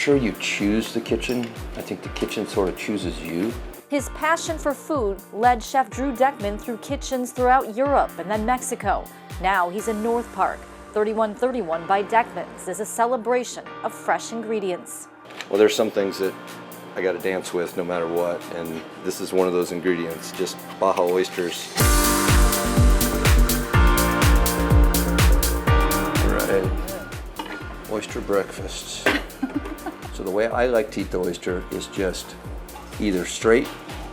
sure you choose the kitchen. I think the kitchen sort of chooses you. His passion for food led Chef Drew Deckman through kitchens throughout Europe and then Mexico. Now he's in North Park. 3131 by Deckmans is a celebration of fresh ingredients. Well, there's some things that I got to dance with no matter what, and this is one of those ingredients, just Baja oysters. All right, Oyster Breakfast. So the way I like to eat the oyster is just either straight,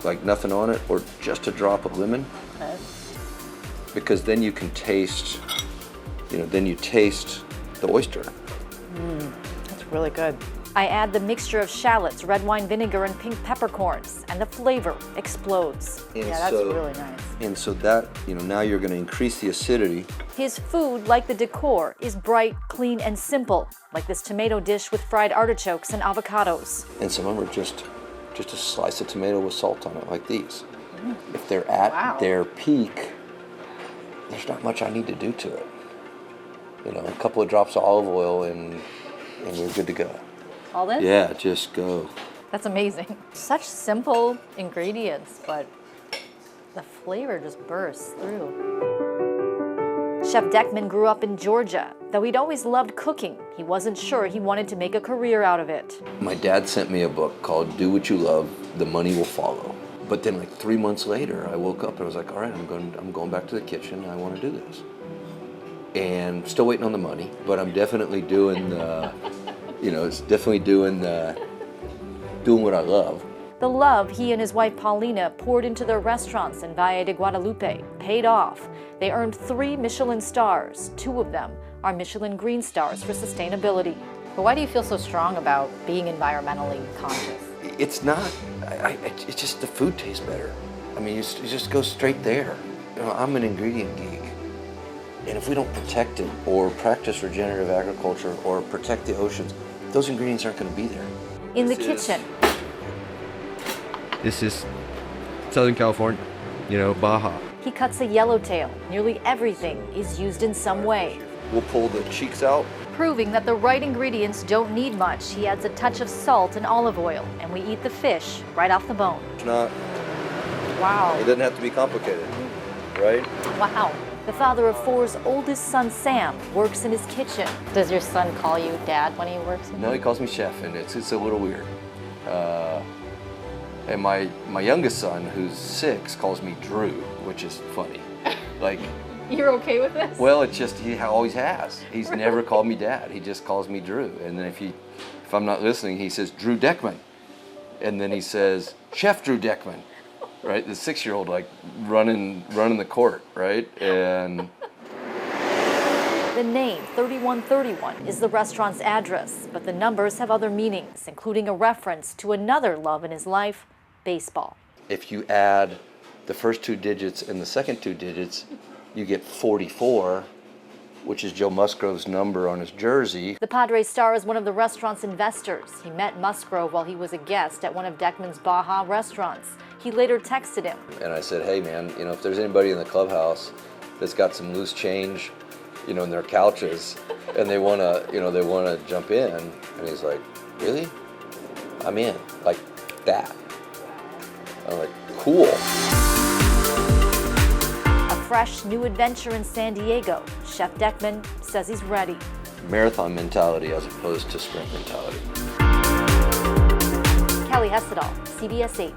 like nothing on it, or just a drop of lemon. Okay. Because then you can taste, then you taste the oyster. That's really good. I add the mixture of shallots, red wine vinegar, and pink peppercorns, and the flavor explodes. And that's really nice. And so that, now you're going to increase the acidity. His food, like the decor, is bright, clean, and simple, like this tomato dish with fried artichokes and avocados. And some of them are just a slice of tomato with salt on it, like these. If they're at their peak, there's not much I need to do to it. A couple of drops of olive oil and you're good to go. All this? Yeah, just go. That's amazing. Such simple ingredients, but the flavor just bursts through. Chef Deckman grew up in Georgia. Though he'd always loved cooking, he wasn't sure he wanted to make a career out of it. My dad sent me a book called Do What You Love, The Money Will Follow. But then like 3 months later, I woke up and I was like, all right, I'm going back to the kitchen. I want to do this. And still waiting on the money, but I'm definitely doing the, doing what I love. The love he and his wife Paulina poured into their restaurants in Valle de Guadalupe paid off. They earned 3 Michelin stars. 2 of them are Michelin Green Stars for sustainability. But why do you feel so strong about being environmentally conscious? It's not, it's just the food tastes better. I mean, you just go straight there. I'm an ingredient geek. And if we don't protect it or practice regenerative agriculture or protect the oceans, those ingredients aren't going to be there. In the kitchen. This is Southern California, Baja. He cuts a yellowtail. Nearly everything is used in some way. We'll pull the cheeks out. Proving that the right ingredients don't need much, he adds a touch of salt and olive oil, and we eat the fish right off the bone. It's not, wow. It doesn't have to be complicated, right? Wow. The father of 4's oldest son, Sam, works in his kitchen. Does your son call you dad when he works? No, he calls me chef, and it's a little weird. And my youngest son, who's 6, calls me Drew, which is funny. Like, you're okay with this? Well, it's just he always has. He's never called me dad. He just calls me Drew. And then if I'm not listening, he says Drew Deckman, and then he says Chef Drew Deckman. Right, the 6-year-old like running the court, right? And the name 3131 is the restaurant's address, but the numbers have other meanings, including a reference to another love in his life, baseball. If you add the first 2 digits and the second 2 digits, you get 44, which is Joe Musgrove's number on his jersey. The Padres star is one of the restaurant's investors. He met Musgrove while he was a guest at one of Deckman's Baja restaurants. He later texted him. And I said, hey man, if there's anybody in the clubhouse that's got some loose change, in their couches, and they wanna jump in, and he's like, really? I'm in, like that. I'm like, cool. A fresh new adventure in San Diego. Chef Deckman says he's ready. Marathon mentality as opposed to sprint mentality. Kelly Hessedal, CBS 8.